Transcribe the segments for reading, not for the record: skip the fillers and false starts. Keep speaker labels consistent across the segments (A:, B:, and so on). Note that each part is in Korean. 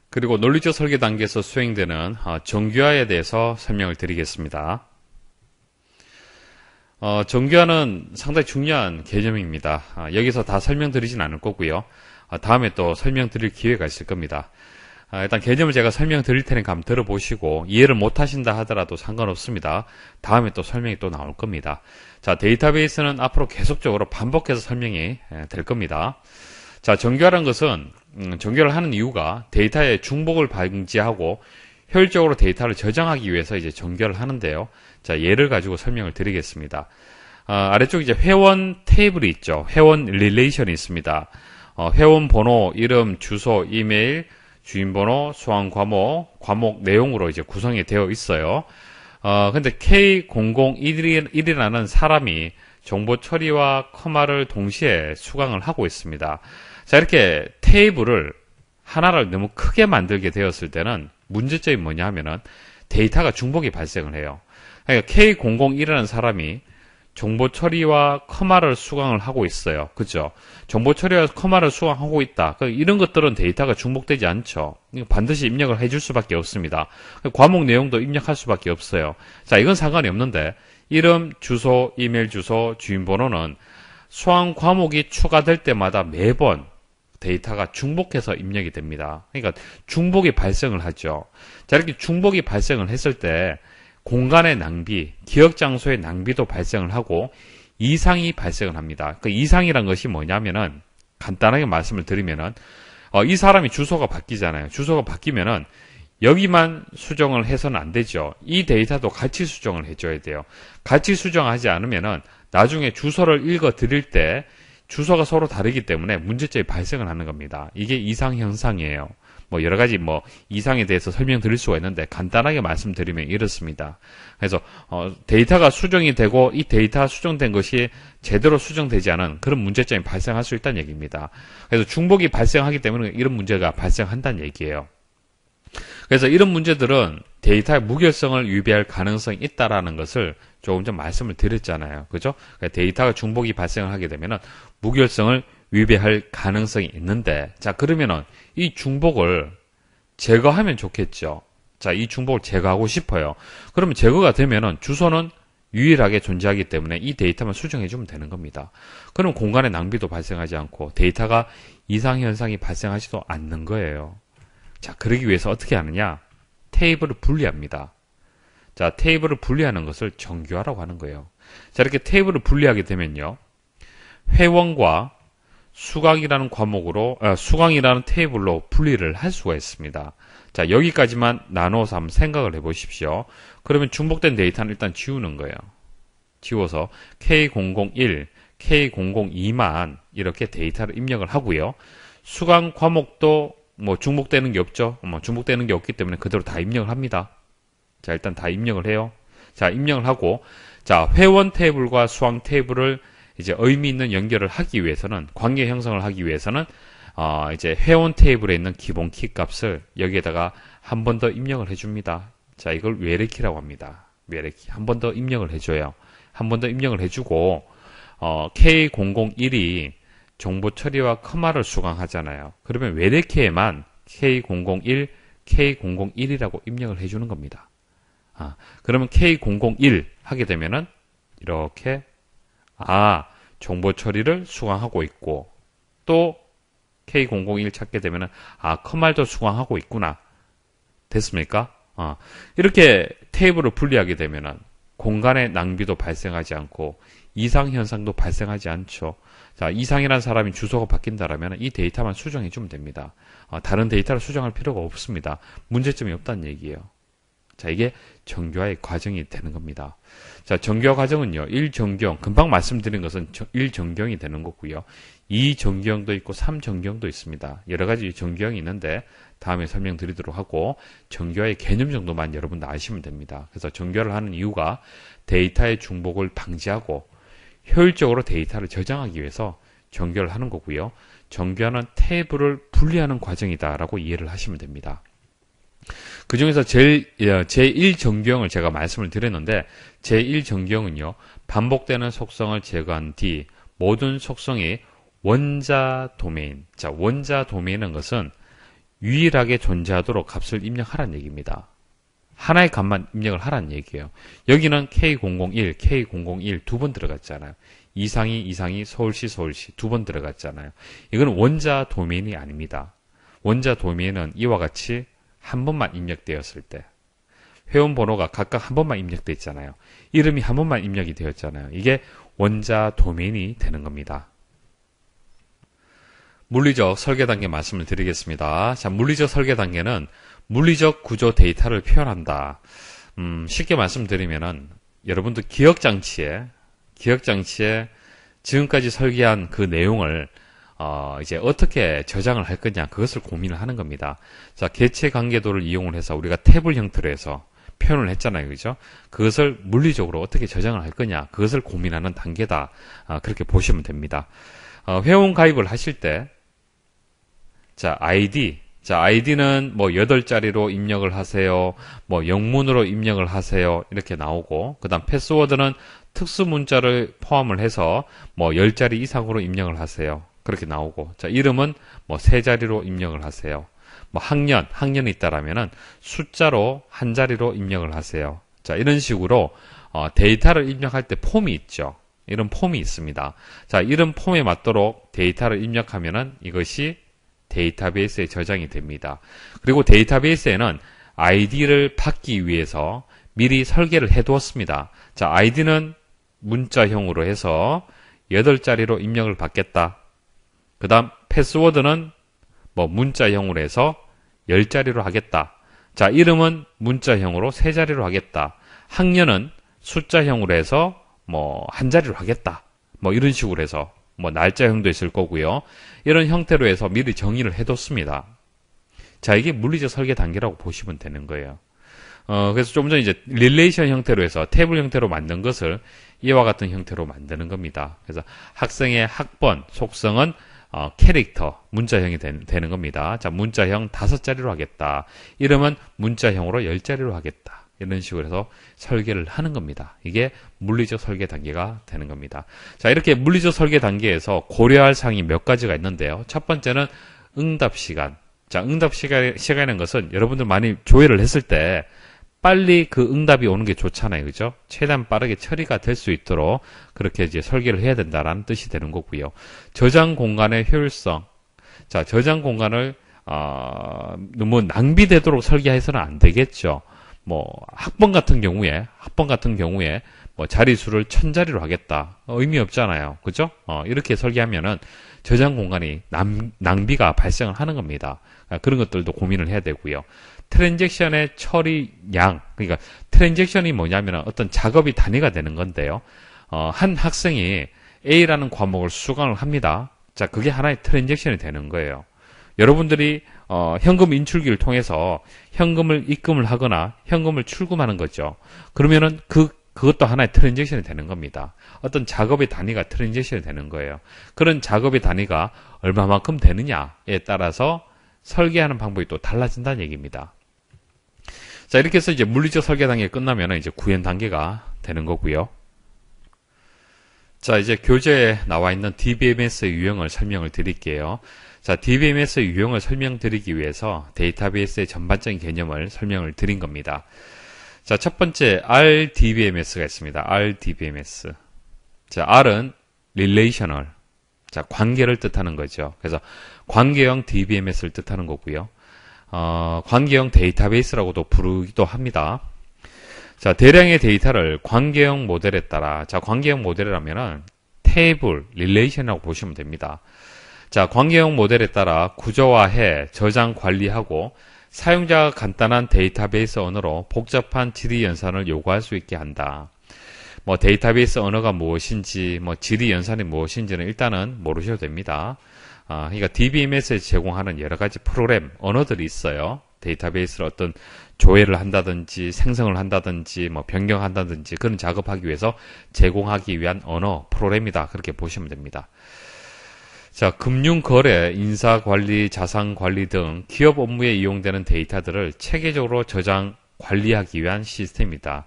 A: 그리고 논리적 설계 단계에서 수행되는 정규화에 대해서 설명을 드리겠습니다. 정규화는 상당히 중요한 개념입니다. 여기서 다 설명드리진 않을 거고요. 다음에 또 설명드릴 기회가 있을 겁니다. 일단 개념을 제가 설명드릴 테니까 한번 들어보시고 이해를 못하신다 하더라도 상관없습니다. 다음에 또 설명이 또 나올 겁니다. 자, 데이터베이스는 앞으로 계속적으로 반복해서 설명이 될 겁니다. 자, 정규화라는 것은 정규화를 하는 이유가 데이터의 중복을 방지하고 효율적으로 데이터를 저장하기 위해서 이제 정규화를 하는데요. 자, 예를 가지고 설명을 드리겠습니다. 아래쪽 이제 회원 테이블이 있죠. 회원 릴레이션이 있습니다. 회원 번호, 이름, 주소, 이메일, 주인번호, 수강 과목, 과목 내용으로 이제 구성이 되어 있어요. 근데 K001이라는 사람이 정보 처리와 커마를 동시에 수강을 하고 있습니다. 자, 이렇게 테이블을 하나를 너무 크게 만들게 되었을 때는 문제점이 뭐냐 하면은 데이터가 중복이 발생을 해요. 그러니까 K001이라는 사람이 정보 처리와 커마를 수강을 하고 있어요. 그죠? 정보 처리와 커마를 수강하고 있다. 이런 것들은 데이터가 중복되지 않죠. 반드시 입력을 해줄 수밖에 없습니다. 과목 내용도 입력할 수밖에 없어요. 자, 이건 상관이 없는데 이름, 주소, 이메일 주소, 주인번호는 수강 과목이 추가될 때마다 매번 데이터가 중복해서 입력이 됩니다. 그러니까 중복이 발생을 하죠. 자, 이렇게 중복이 발생을 했을 때 공간의 낭비, 기억 장소의 낭비도 발생을 하고 이상이 발생을 합니다. 그 이상이란 것이 뭐냐면은 간단하게 말씀을 드리면은 이 사람이 주소가 바뀌잖아요. 주소가 바뀌면은 여기만 수정을 해서는 안 되죠. 이 데이터도 같이 수정을 해줘야 돼요. 같이 수정하지 않으면은 나중에 주소를 읽어 드릴 때 주소가 서로 다르기 때문에 문제점이 발생을 하는 겁니다. 이게 이상 현상이에요. 뭐 여러 가지 뭐 이상에 대해서 설명드릴 수가 있는데 간단하게 말씀드리면 이렇습니다. 그래서 데이터가 수정이 되고 이 데이터 수정된 것이 제대로 수정되지 않은 그런 문제점이 발생할 수 있다는 얘기입니다. 그래서 중복이 발생하기 때문에 이런 문제가 발생한다는 얘기예요. 그래서 이런 문제들은 데이터의 무결성을 위배할 가능성이 있다라는 것을 조금 전 말씀을 드렸잖아요. 그죠? 데이터가 중복이 발생을 하게 되면은 무결성을 위배할 가능성이 있는데, 자, 그러면은 이 중복을 제거하면 좋겠죠. 자, 이 중복을 제거하고 싶어요. 그러면 제거가 되면은 주소는 유일하게 존재하기 때문에 이 데이터만 수정해주면 되는 겁니다. 그럼 공간의 낭비도 발생하지 않고 데이터가 이상 현상이 발생하지도 않는 거예요. 자, 그러기 위해서 어떻게 하느냐? 테이블을 분리합니다. 자, 테이블을 분리하는 것을 정규화라고 하는 거예요. 자, 이렇게 테이블을 분리하게 되면요. 회원과 수강이라는 수강이라는 테이블로 분리를 할 수가 있습니다. 자, 여기까지만 나눠서 한번 생각을 해 보십시오. 그러면 중복된 데이터는 일단 지우는 거예요. 지워서 K001, K002만 이렇게 데이터를 입력을 하고요. 수강 과목도 뭐 중복되는 게 없죠. 중복되는 게 없기 때문에 그대로 다 입력을 합니다. 자, 일단 다 입력을 해요. 자, 입력을 하고, 자, 회원 테이블과 수강 테이블을 이제 의미 있는 연결을 하기 위해서는, 관계 형성을 하기 위해서는, 이제 회원 테이블에 있는 기본 키 값을 여기에다가 한 번 더 입력을 해줍니다. 자, 이걸 외래키라고 합니다. 외래키. 한 번 더 입력을 해줘요. 한 번 더 입력을 해주고, K001이 정보 처리와 커마를 수강하잖아요. 그러면 외래키에만 K001, K001이라고 입력을 해주는 겁니다. 그러면 K001 하게 되면은 이렇게 정보 처리를 수강하고 있고 또 K001 찾게 되면은 커마도 수강하고 있구나. 됐습니까? 이렇게 테이블을 분리하게 되면은 공간의 낭비도 발생하지 않고 이상 현상도 발생하지 않죠. 자, 이상이라는 사람이 주소가 바뀐다라면 이 데이터만 수정해 주면 됩니다. 다른 데이터를 수정할 필요가 없습니다. 문제점이 없다는 얘기예요. 자, 이게 정규화의 과정이 되는 겁니다. 자, 정규화 과정은요, 1정규형, 금방 말씀드린 것은 1정규형이 되는 거고요. 2정규형도 있고 3정규형도 있습니다. 여러 가지 정규형이 있는데 다음에 설명드리도록 하고 정규화의 개념 정도만 여러분 아시면 됩니다. 그래서 정규화를 하는 이유가 데이터의 중복을 방지하고 효율적으로 데이터를 저장하기 위해서 정규화를 하는 거고요. 정규화는 테이블을 분리하는 과정이다라고 이해를 하시면 됩니다. 그 중에서 제1정규형을 제가 말씀을 드렸는데 제1정규형은요. 반복되는 속성을 제거한 뒤 모든 속성이 원자 도메인. 자, 원자 도메인은 것은 유일하게 존재하도록 값을 입력하라는 얘기입니다. 하나의 값만 입력을 하라는 얘기예요. 여기는 K001, K001 두 번 들어갔잖아요. 이상이, 서울시 두 번 들어갔잖아요. 이건 원자 도메인이 아닙니다. 원자 도메인은 이와 같이 한 번만 입력되었을 때, 회원 번호가 각각 한 번만 입력되어 있잖아요. 이름이 한 번만 입력이 되었잖아요. 이게 원자 도메인이 되는 겁니다. 물리적 설계 단계 말씀을 드리겠습니다. 자, 물리적 설계 단계는 물리적 구조 데이터를 표현한다. 쉽게 말씀드리면은 여러분들 기억장치에 지금까지 설계한 그 내용을 이제 어떻게 저장을 할 거냐, 그것을 고민을 하는 겁니다. 자, 개체 관계도를 이용을 해서 우리가 탭을 형태로 해서 표현을 했잖아요. 그죠? 그것을 물리적으로 어떻게 저장을 할 거냐, 그것을 고민하는 단계다. 그렇게 보시면 됩니다. 회원 가입을 하실 때, 자, 아이디는 뭐 8자리로 입력을 하세요. 뭐 영문으로 입력을 하세요. 이렇게 나오고, 그 다음 패스워드는 특수 문자를 포함을 해서 뭐 10자리 이상으로 입력을 하세요. 그렇게 나오고, 자, 이름은 뭐 3자리로 입력을 하세요. 뭐 학년이 있다라면은 숫자로 한 자리로 입력을 하세요. 자, 이런 식으로 데이터를 입력할 때 폼이 있죠. 이런 폼이 있습니다. 자, 이런 폼에 맞도록 데이터를 입력하면은 이것이 데이터베이스에 저장이 됩니다. 그리고 데이터베이스에는 아이디를 받기 위해서 미리 설계를 해두었습니다. 자, 아이디는 문자형으로 해서 8자리로 입력을 받겠다. 그 다음 패스워드는 뭐 문자형으로 해서 10자리로 하겠다. 자, 이름은 문자형으로 3자리로 하겠다. 학년은 숫자형으로 해서 뭐 한 자리로 하겠다. 뭐 이런 식으로 해서 뭐 날짜형도 있을 거고요. 이런 형태로 해서 미리 정의를 해뒀습니다. 자, 이게 물리적 설계 단계라고 보시면 되는 거예요. 그래서 좀 전에 이제 릴레이션 형태로 해서 탭을 형태로 만든 것을 이와 같은 형태로 만드는 겁니다. 그래서 학생의 학번, 속성은 캐릭터, 문자형이 되는 겁니다. 자, 문자형 5자리로 하겠다. 이름은 문자형으로 10자리로 하겠다. 이런 식으로 해서 설계를 하는 겁니다. 이게 물리적 설계 단계가 되는 겁니다. 자, 이렇게 물리적 설계 단계에서 고려할 사항이 몇 가지가 있는데요. 첫 번째는 응답 시간. 자, 응답 시간이라는 것은 여러분들 많이 조회를 했을 때 빨리 그 응답이 오는 게 좋잖아요. 그죠? 최대한 빠르게 처리가 될 수 있도록 그렇게 이제 설계를 해야 된다라는 뜻이 되는 거고요. 저장 공간의 효율성. 자, 저장 공간을, 너무 낭비되도록 설계해서는 안 되겠죠. 뭐, 학번 같은 경우에, 뭐, 자리수를 1000자리로 하겠다. 의미 없잖아요. 그죠? 이렇게 설계하면은 저장 공간이 낭비가 발생을 하는 겁니다. 그런 것들도 고민을 해야 되고요. 트랜잭션의 처리 양, 그러니까 트랜잭션이 뭐냐면 어떤 작업이 단위가 되는 건데요. 한 학생이 A라는 과목을 수강을 합니다. 자, 그게 하나의 트랜잭션이 되는 거예요. 여러분들이 현금 인출기를 통해서 현금을 입금을 하거나 현금을 출금하는 거죠. 그러면은 그것도 하나의 트랜잭션이 되는 겁니다. 어떤 작업의 단위가 트랜잭션이 되는 거예요. 그런 작업의 단위가 얼마만큼 되느냐에 따라서 설계하는 방법이 또 달라진다는 얘기입니다. 자, 이렇게 해서 이제 물리적 설계 단계가 끝나면 이제 구현 단계가 되는 거고요. 자, 이제 교재에 나와 있는 DBMS의 유형을 설명을 드릴게요. 자, DBMS의 유형을 설명드리기 위해서 데이터베이스의 전반적인 개념을 설명을 드린 겁니다. 자, 첫 번째 RDBMS가 있습니다. RDBMS. 자, R은 Relational. 자, 관계를 뜻하는 거죠. 그래서 관계형 DBMS를 뜻하는 거고요. 관계형 데이터베이스라고도 부르기도 합니다. 자, 대량의 데이터를 관계형 모델에 따라, 자, 관계형 모델이라면은 테이블, 릴레이션이라고 보시면 됩니다. 자, 관계형 모델에 따라 구조화해, 저장, 관리하고 사용자가 간단한 데이터베이스 언어로 복잡한 지리 연산을 요구할 수 있게 한다. 뭐 데이터베이스 언어가 무엇인지, 뭐 지리 연산이 무엇인지는 일단은 모르셔도 됩니다. 그러니까 DBMS에 제공하는 여러 가지 프로그램, 언어들이 있어요. 데이터베이스를 어떤 조회를 한다든지, 생성을 한다든지, 뭐 변경한다든지 그런 작업하기 위해서 제공하기 위한 언어, 프로그램이다. 그렇게 보시면 됩니다. 자, 금융거래, 인사관리, 자산관리 등 기업 업무에 이용되는 데이터들을 체계적으로 저장, 관리하기 위한 시스템이다.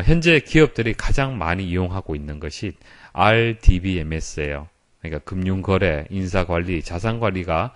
A: 현재 기업들이 가장 많이 이용하고 있는 것이 RDBMS예요. 그러니까 금융거래, 인사관리, 자산관리가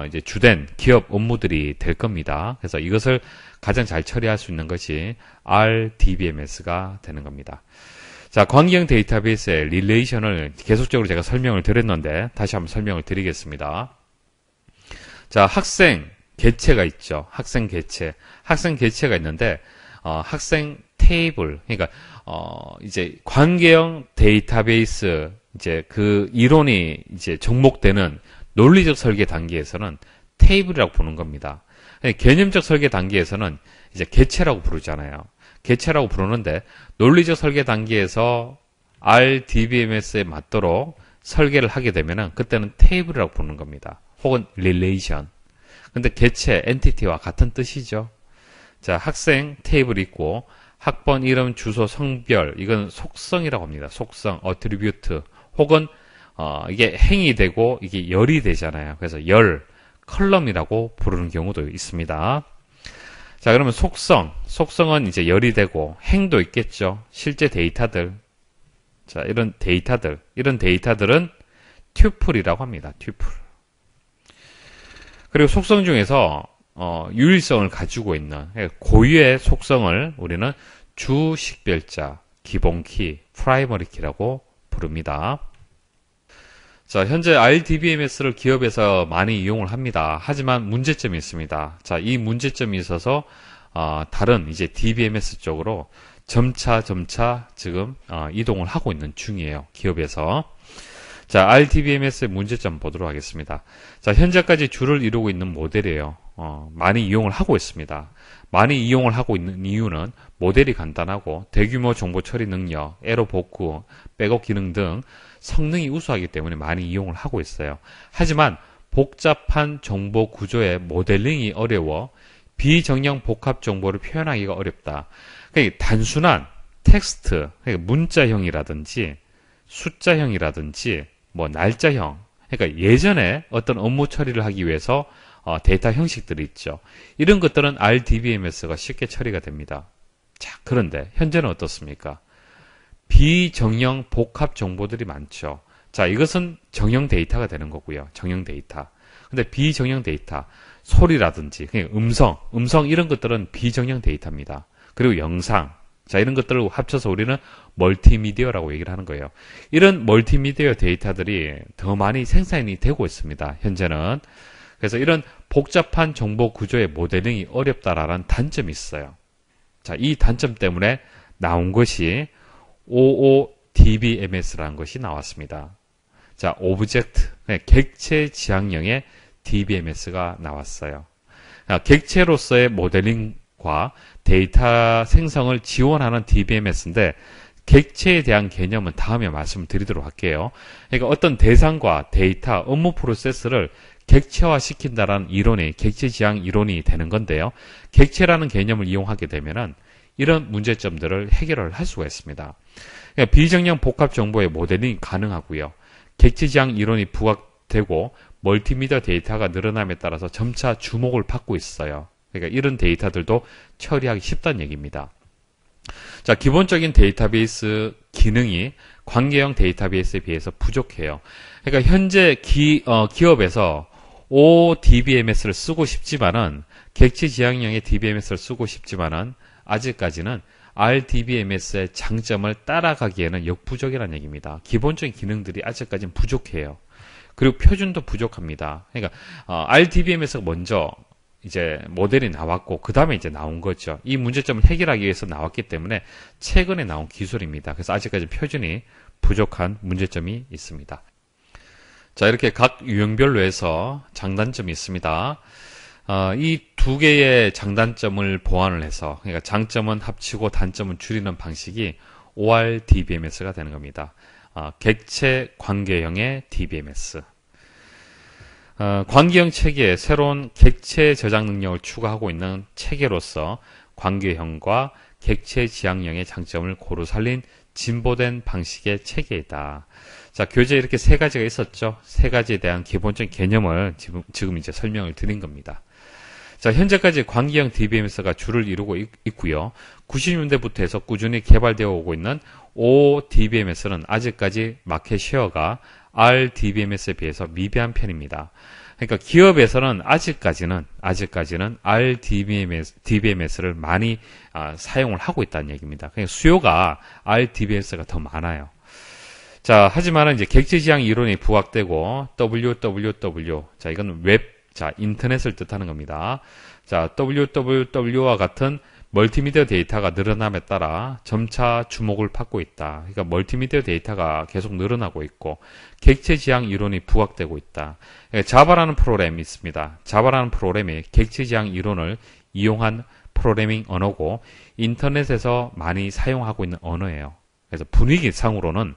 A: 이제 주된 기업 업무들이 될 겁니다. 그래서 이것을 가장 잘 처리할 수 있는 것이 RDBMS가 되는 겁니다. 자, 관계형 데이터베이스의 릴레이션을 계속적으로 제가 설명을 드렸는데 다시 한번 설명을 드리겠습니다. 자, 학생 개체가 있죠. 학생 개체가 있는데 학생 테이블, 그러니까 이제 관계형 데이터베이스 이제 그 이론이 이제 접목되는 논리적 설계 단계에서는 테이블이라고 부르는 겁니다. 개념적 설계 단계에서는 이제 개체라고 부르잖아요. 개체라고 부르는데 논리적 설계 단계에서 RDBMS에 맞도록 설계를 하게 되면은 그때는 테이블이라고 부르는 겁니다. 혹은 릴레이션. 근데 개체, 엔티티와 같은 뜻이죠. 자, 학생 테이블이 있고 학번, 이름, 주소, 성별, 이건 속성이라고 합니다. 속성, 어트리뷰트, 혹은 이게 행이 되고 이게 열이 되잖아요. 그래서 열, 컬럼이라고 부르는 경우도 있습니다. 자, 그러면 속성은 이제 열이 되고 행도 있겠죠. 실제 데이터들. 자, 이런 데이터들은 튜플이라고 합니다. 튜플. 그리고 속성 중에서 유일성을 가지고 있는 고유의 속성을 우리는 주식별자, 기본키, 프라이머리 키라고 부릅니다. 자, 현재 RDBMS를 기업에서 많이 이용을 합니다. 하지만 문제점이 있습니다. 자, 이 문제점이 있어서 다른 이제 DBMS 쪽으로 점차 지금 이동을 하고 있는 중이에요. 기업에서. 자, RDBMS의 문제점 보도록 하겠습니다. 자, 현재까지 주를 이루고 있는 모델이에요. 많이 이용을 하고 있습니다. 많이 이용을 하고 있는 이유는 모델이 간단하고 대규모 정보 처리 능력, 에러 복구, 백업 기능 등 성능이 우수하기 때문에 많이 이용을 하고 있어요. 하지만 복잡한 정보 구조의 모델링이 어려워 비정형 복합 정보를 표현하기가 어렵다. 그러니까 단순한 텍스트, 그러니까 문자형이라든지 숫자형이라든지 뭐 날짜형, 그러니까 예전에 어떤 업무 처리를 하기 위해서 데이터 형식들이 있죠. 이런 것들은 RDBMS가 쉽게 처리가 됩니다. 자, 그런데 현재는 어떻습니까? 비정형 복합 정보들이 많죠. 자, 이것은 정형 데이터가 되는 거고요. 정형 데이터. 근데 비정형 데이터, 소리라든지 음성 이런 것들은 비정형 데이터입니다. 그리고 영상, 자, 이런 것들을 합쳐서 우리는 멀티미디어라고 얘기를 하는 거예요. 이런 멀티미디어 데이터들이 더 많이 생산이 되고 있습니다. 현재는. 그래서 이런 복잡한 정보 구조의 모델링이 어렵다라는 단점이 있어요. 자, 이 단점 때문에 나온 것이 OODBMS라는 것이 나왔습니다. 자, 오브젝트, 객체 지향형의 DBMS가 나왔어요. 객체로서의 모델링과 데이터 생성을 지원하는 DBMS인데 객체에 대한 개념은 다음에 말씀드리도록 할게요. 그러니까 어떤 대상과 데이터, 업무 프로세스를 객체화시킨다라는 이론이 객체 지향 이론이 되는 건데요. 객체라는 개념을 이용하게 되면은 이런 문제점들을 해결을 할 수가 있습니다. 그러니까 비정형 복합 정보의 모델링이 가능하고요. 객체 지향 이론이 부각되고 멀티미디어 데이터가 늘어남에 따라서 점차 주목을 받고 있어요. 그러니까 이런 데이터들도 처리하기 쉽다는 얘기입니다. 자, 기본적인 데이터베이스 기능이 관계형 데이터베이스에 비해서 부족해요. 그러니까 현재 기업에서 ODBMS를 쓰고 싶지만은 객체 지향형의 DBMS를 쓰고 싶지만은 아직까지는 RDBMS의 장점을 따라가기에는 역부족이라는 얘기입니다. 기본적인 기능들이 아직까지는 부족해요. 그리고 표준도 부족합니다. 그러니까 RDBMS가 먼저 이제 모델이 나왔고 그 다음에 이제 나온 거죠. 이 문제점을 해결하기 위해서 나왔기 때문에 최근에 나온 기술입니다. 그래서 아직까지 표준이 부족한 문제점이 있습니다. 자, 이렇게 각 유형별로 해서 장단점이 있습니다. 이 두 개의 장단점을 보완을 해서, 그러니까 장점은 합치고 단점은 줄이는 방식이 ORDBMS가 되는 겁니다. 객체 관계형의 DBMS. 관계형 체계에 새로운 객체 저장 능력을 추가하고 있는 체계로서 관계형과 객체 지향형의 장점을 고루 살린 진보된 방식의 체계이다. 자, 교재에 이렇게 세 가지가 있었죠. 세 가지에 대한 기본적인 개념을 지금 이제 설명을 드린 겁니다. 자, 현재까지 관계형 DBMS가 주를 이루고 있고요. 90년대부터 해서 꾸준히 개발되어 오고 있는 ODBMS는 아직까지 마켓 쉐어가 RDBMS에 비해서 미비한 편입니다. 그러니까 기업에서는 아직까지는 RDBMS를 많이 사용을 하고 있다는 얘기입니다. 그러니까 수요가 RDBMS가 더 많아요. 자, 하지만 이제 객체지향 이론이 부각되고 www, 자, 이건 인터넷을 뜻하는 겁니다. 자, www와 같은 멀티미디어 데이터가 늘어남에 따라 점차 주목을 받고 있다. 그러니까 멀티미디어 데이터가 계속 늘어나고 있고 객체지향 이론이 부각되고 있다. 그러니까 자바라는 프로그램이 있습니다. 자바라는 프로그램이 객체지향 이론을 이용한 프로그래밍 언어고 인터넷에서 많이 사용하고 있는 언어예요. 그래서 분위기상으로는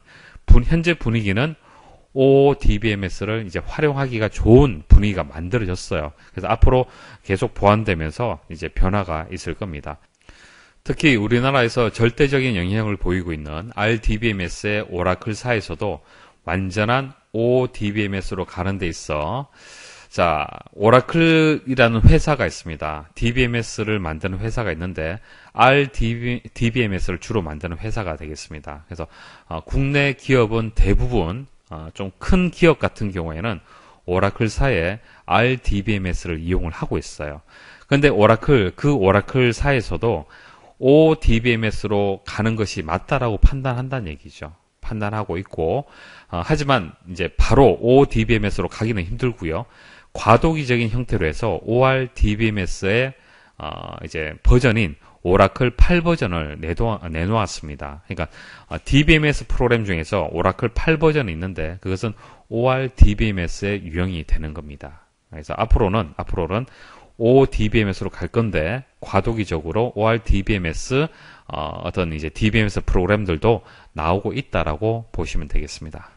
A: 현재 분위기는 ODBMS를 이제 활용하기가 좋은 분위기가 만들어졌어요. 그래서 앞으로 계속 보완되면서 이제 변화가 있을 겁니다. 특히 우리나라에서 절대적인 영향을 보이고 있는 RDBMS의 오라클사에서도 완전한 ODBMS로 가는 데 있어 자, 오라클이라는 회사가 있습니다. DBMS를 만드는 회사가 있는데 RDBMS를 주로 만드는 회사가 되겠습니다. 그래서 국내 기업은 대부분 좀 큰 기업 같은 경우에는 오라클사의 RDBMS를 이용을 하고 있어요. 그런데 그 오라클사에서도 ODBMS로 가는 것이 맞다라고 판단한다는 얘기죠. 판단하고 있고 하지만 이제 바로 ODBMS로 가기는 힘들고요. 과도기적인 형태로 해서 ORDBMS의 이제 버전인 오라클 8버전을 내놓았습니다. 그러니까 DBMS 프로그램 중에서 오라클 8버전이 있는데 그것은 ORDBMS의 유형이 되는 겁니다. 그래서 앞으로는 ODBMS로 갈 건데 과도기적으로 ORDBMS 어떤 이제 DBMS 프로그램들도 나오고 있다라고 보시면 되겠습니다.